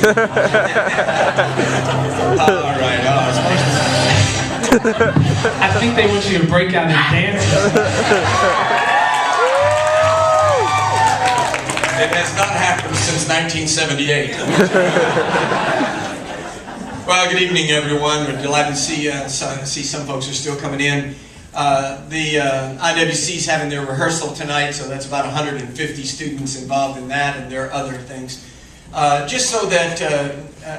All right. I think they want you to break out and dance. It has not happened since 1978. Well, good evening, everyone. We're delighted to see some folks are still coming in. The IWC is having their rehearsal tonight, so that's about 150 students involved in that, and there are other things. Just so that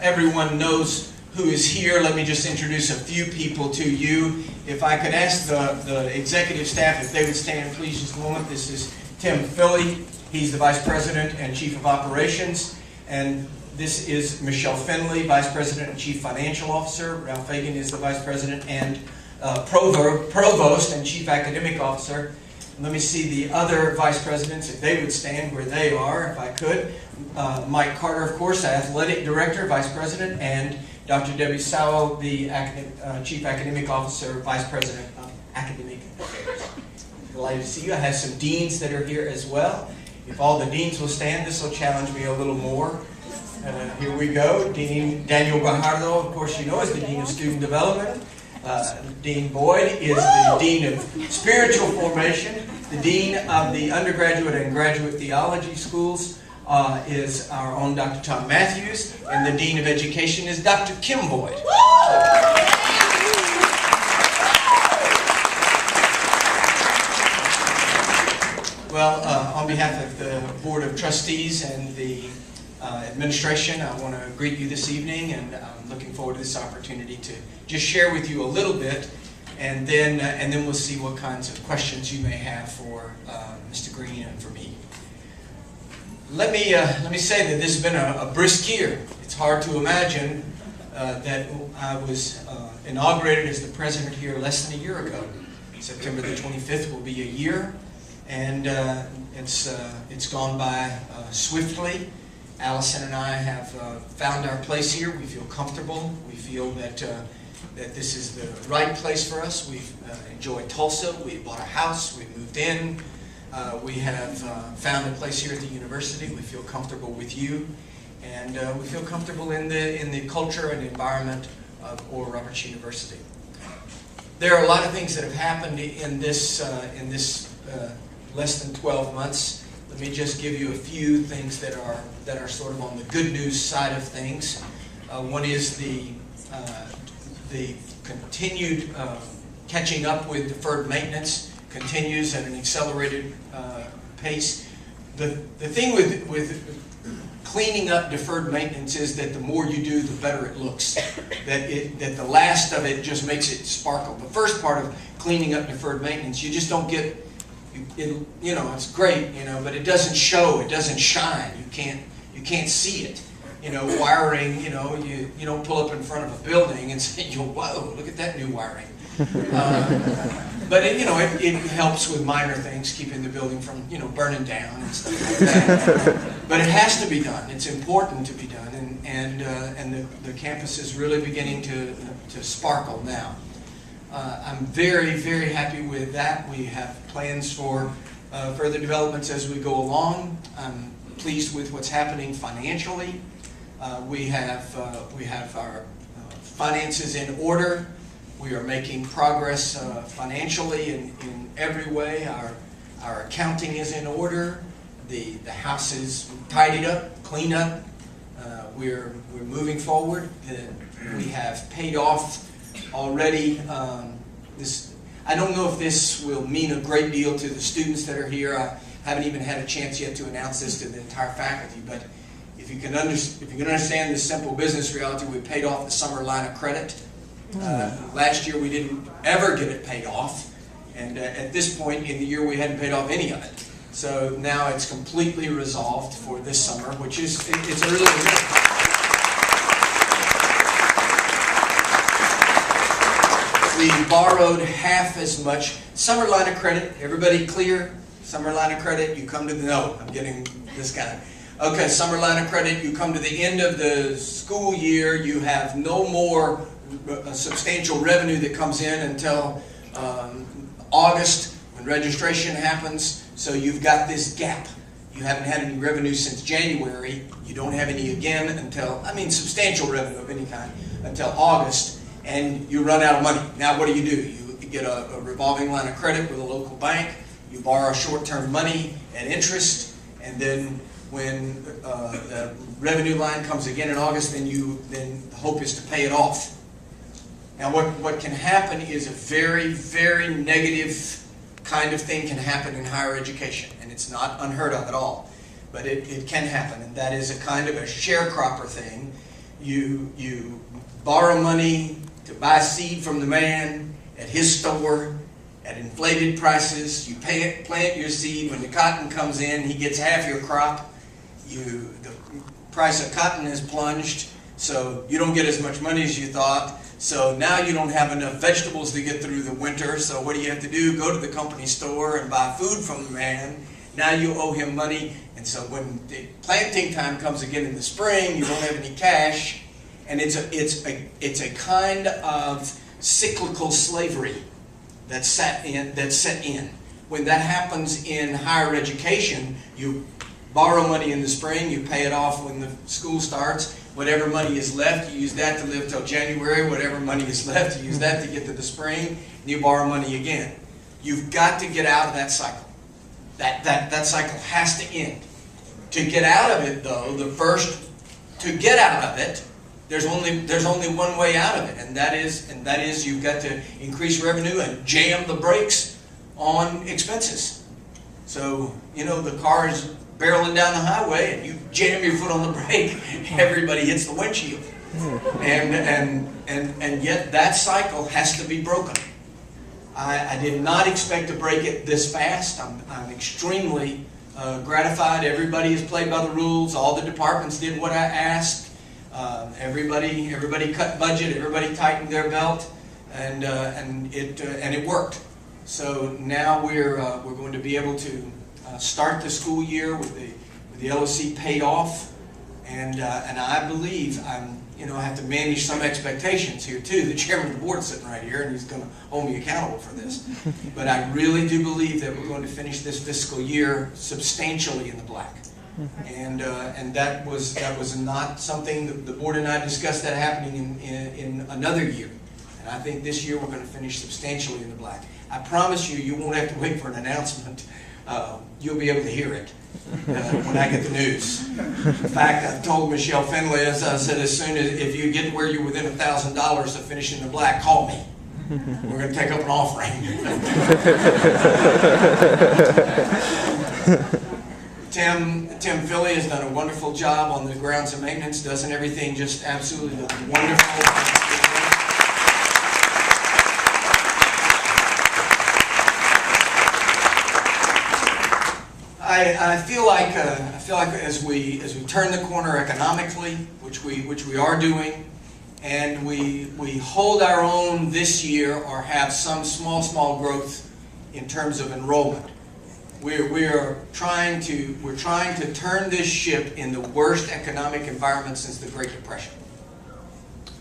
everyone knows who is here, let me just introduce a few people to you. If I could ask the executive staff if they would stand, please, just a moment. This is Tim Philly. He's the Vice President and Chief of Operations. And this is Michelle Finley, Vice President and Chief Financial Officer. Ralph Fagan is the Vice President and Provost and Chief Academic Officer. Let me see the other Vice Presidents, if they would stand where they are, if I could. Mike Carter, of course, Athletic Director, Vice President, and Dr. Debbie Sowell, the Chief Academic Officer, Vice President of Academic Affairs. Delighted to see you. I have some deans that are here as well. If all the deans will stand, this will challenge me a little more. Here we go. Dean Daniel Guajardo, of course you know, is the Dean of Student Development. Dean Boyd is the Dean of Spiritual Formation. The Dean of the Undergraduate and Graduate Theology Schools is our own Dr. Tom Matthews. And the Dean of Education is Dr. Kim Boyd. Well, on behalf of the Board of Trustees and the administration, I want to greet you this evening, and I'm looking forward to this opportunity to just share with you a little bit, and then we'll see what kinds of questions you may have for Mr. Green and for me. Let me say that this has been a brisk year. It's hard to imagine that I was inaugurated as the president here less than a year ago. September the 25th will be a year, and it's gone by swiftly. Allison and I have found our place here. We feel comfortable. We feel that this is the right place for us. We've enjoyed Tulsa. We bought a house. We moved in. We have found a place here at the university. We feel comfortable with you, and we feel comfortable in the culture and environment of Oral Roberts University. There are a lot of things that have happened in this less than 12 months. Let me just give you a few things that are sort of on the good news side of things. One is the continued catching up with deferred maintenance continues at an accelerated pace. The thing with cleaning up deferred maintenance is that the more you do, the better it looks. That the last of it just makes it sparkle. The first part of cleaning up deferred maintenance, you just don't get. It's great, but it doesn't show, it doesn't shine. You can't see it. Wiring, you don't pull up in front of a building and say, whoa, look at that new wiring. But it helps with minor things, keeping the building from, burning down and stuff like that. But it has to be done. It's important to be done, and the campus is really beginning to sparkle now. I'm very, very happy with that. We have plans for further developments as we go along. I'm pleased with what's happening financially. We have our finances in order. We are making progress financially in every way. Our accounting is in order. The house is tidied up, cleaned up. We're moving forward. We have paid off already. I don't know if this will mean a great deal to the students that are here. I haven't even had a chance yet to announce this to the entire faculty, but if you can understand this simple business reality, we paid off the summer line of credit. Last year we didn't ever get it paid off, and at this point in the year we hadn't paid off any of it. So now it's completely resolved for this summer, which is it's really good. We borrowed half as much. Summer line of credit, everybody clear? Summer line of credit, you come to the, no, I'm getting this guy. Okay, summer line of credit, you come to the end of the school year, you have no more substantial revenue that comes in until August when registration happens, so you've got this gap. you haven't had any revenue since January, you don't have any again until, I mean substantial revenue of any kind, until August, and you run out of money. Now what do? You get a revolving line of credit with a local bank, you borrow short-term money at interest, and then when the revenue line comes again in August, then the hope is to pay it off. Now what can happen is a very, very negative kind of thing can happen in higher education, and it's not unheard of at all, but it can happen, and that is a kind of a sharecropper thing. You borrow money to buy seed from the man at his store at inflated prices. You plant your seed. When the cotton comes in, he gets half your crop. The price of cotton has plunged, so you don't get as much money as you thought. So now you don't have enough vegetables to get through the winter. So what do you have to do? Go to the company store and buy food from the man. Now you owe him money. And so when the planting time comes again in the spring, you don't have any cash. And it's a kind of cyclical slavery that's set in. When that happens in higher education, you borrow money in the spring, you pay it off when the school starts. Whatever money is left, you use that to live till January. Whatever money is left, you use that to get to the spring, and you borrow money again. You've got to get out of that cycle. That cycle has to end. To get out of it, though, to get out of it, there's only one way out of it, and that is you've got to increase revenue and jam the brakes on expenses. So, you know, the car is barreling down the highway and you jam your foot on the brake, everybody hits the windshield. And yet that cycle has to be broken. I did not expect to break it this fast. I'm extremely gratified. Everybody has played by the rules. All the departments did what I asked. Everybody cut budget. Everybody tightened their belt, and it worked. So now we're going to be able to start the school year with the LOC paid off, and I believe I have to manage some expectations here too. The chairman of the board is sitting right here, and he's going to hold me accountable for this. But I really do believe that we're going to finish this fiscal year substantially in the black. And that was not something the board and I discussed that happening in another year. And I think this year we're going to finish substantially in the black. I promise you won't have to wait for an announcement. You'll be able to hear it when I get the news. In fact, I've told Michelle Finley, as I said, as soon as if you get where you're within $1,000 of finishing the black, call me. We're going to take up an offering. Tim Philly has done a wonderful job on the grounds and maintenance, doesn't everything just absolutely wonderful. I feel like as we turn the corner economically, which we are doing, and we hold our own this year or have some small growth in terms of enrollment. We're trying to turn this ship in the worst economic environment since the Great Depression.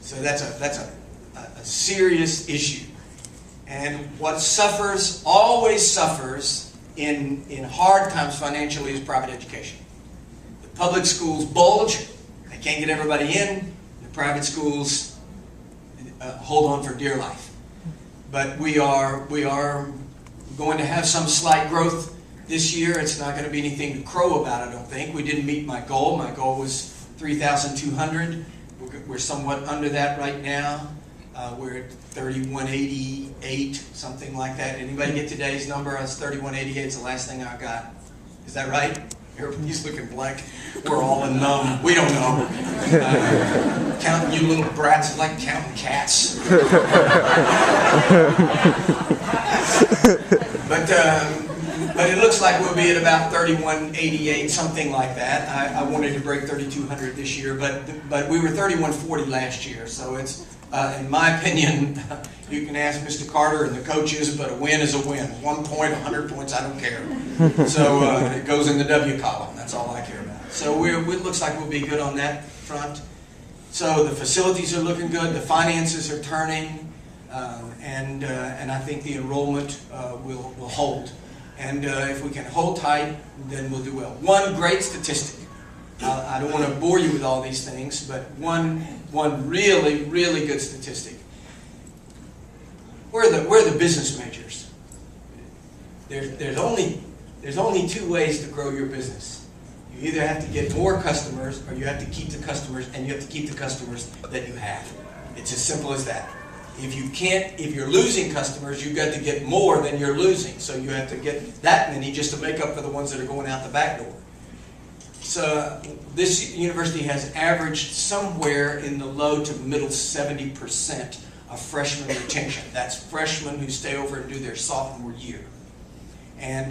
So that's a serious issue. And what always suffers in hard times financially is private education. The public schools bulge, they can't get everybody in. The private schools hold on for dear life. But we are going to have some slight growth this year. It's not going to be anything to crow about, I don't think. We didn't meet my goal. My goal was 3,200. We're somewhat under that right now. We're at 3188, something like that. Anybody get today's number? It's 3188. It's the last thing I got. Is that right? Everybody's looking blank. We're all in numb. We don't know. Counting you little brats is like counting cats. But it looks like we'll be at about 3188, something like that. I wanted to break 3,200 this year, but we were 3140 last year. So it's, in my opinion, you can ask Mr. Carter and the coaches, but a win is a win. 1 point, 100 points, I don't care. So it goes in the W column. That's all I care about. So it looks like we'll be good on that front. So the facilities are looking good. The finances are turning. And I think the enrollment will hold. And if we can hold tight, then we'll do well. One great statistic. I don't want to bore you with all these things, but one really, really good statistic. We're the business majors. There's only two ways to grow your business. You either have to get more customers, or you have to keep the customers, and you have to keep the customers that you have. It's as simple as that. If you're losing customers, you've got to get more than you're losing. So you have to get that many just to make up for the ones that are going out the back door. So this university has averaged somewhere in the low to middle 70% of freshman retention. That's freshmen who stay over and do their sophomore year. And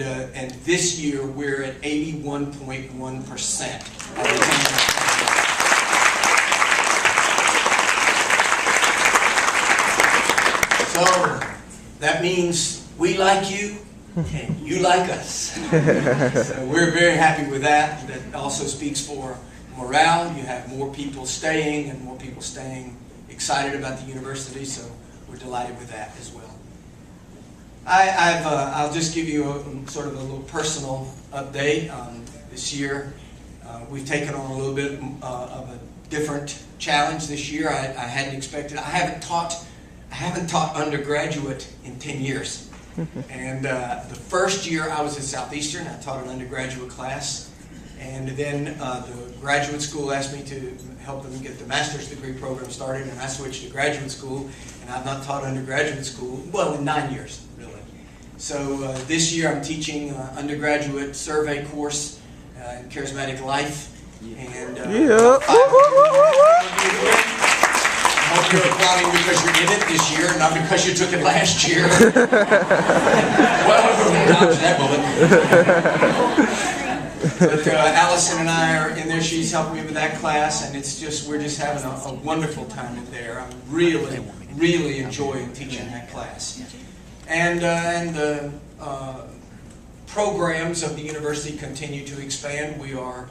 this year we're at 81.1% of retention. So that means we like you and you like us. So we're very happy with that. That also speaks for morale. You have more people staying and more people staying excited about the university, so we're delighted with that as well. I'll just give you sort of a little personal update. This year we've taken on a little bit of a different challenge this year. I hadn't expected. I haven't taught undergraduate in 10 years. And the first year I was at Southeastern, I taught an undergraduate class. And then the graduate school asked me to help them get the master's degree program started, and I switched to graduate school, and I've not taught undergraduate school, well, in 9 years, really. So this year I'm teaching undergraduate survey course in charismatic life. And I hope you're applauding because you're in it this year, not because you took it last year. Well, dodge that bullet. But Allison and I are in there. She's helping me with that class, and we're just having a wonderful time in there. I'm really enjoying teaching that class. And the programs of the university continue to expand. We are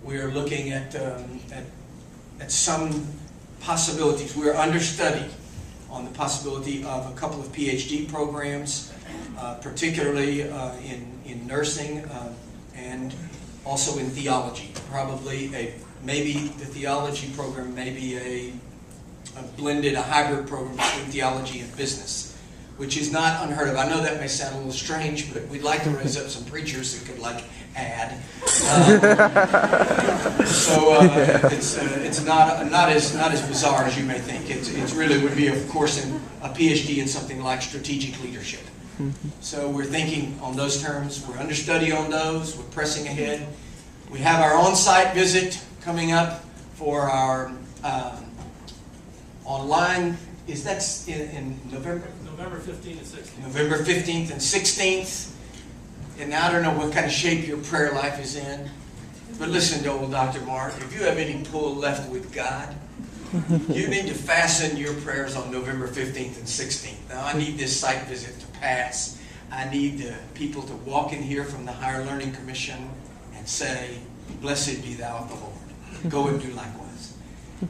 looking at some possibilities. We're understudy on the possibility of a couple of PhD programs, particularly in nursing and also in theology. Probably maybe the theology program may be a hybrid program between theology and business, which is not unheard of. I know that may sound a little strange, but we'd like to raise up some preachers that could add. It's not as bizarre as you may think. It really would be, of course, a PhD in something like strategic leadership. So we're thinking on those terms. We're understudy on those. We're pressing ahead. We have our on-site visit coming up for our online. Is that in November? November 15th and 16th. November 15th and 16th. And I don't know what kind of shape your prayer life is in, but listen to old Dr. Mart. If you have any pull left with God, you need to fasten your prayers on November 15th and 16th. Now, I need this site visit to pass. I need people to walk in here from the Higher Learning Commission and say, "Blessed be thou of the Lord. Go and do likewise."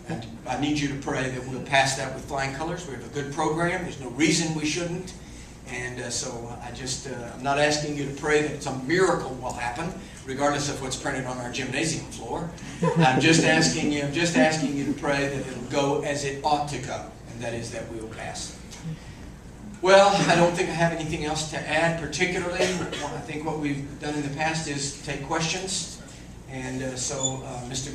And I need you to pray that we'll pass that with flying colors. We have a good program. There's no reason we shouldn't. And so I'm not asking you to pray that some miracle will happen, regardless of what's printed on our gymnasium floor. I'm just asking you to pray that it'll go as it ought to go, and that is that we will pass. Well, I don't think I have anything else to add particularly. I think what we've done in the past is take questions. And so, Mr.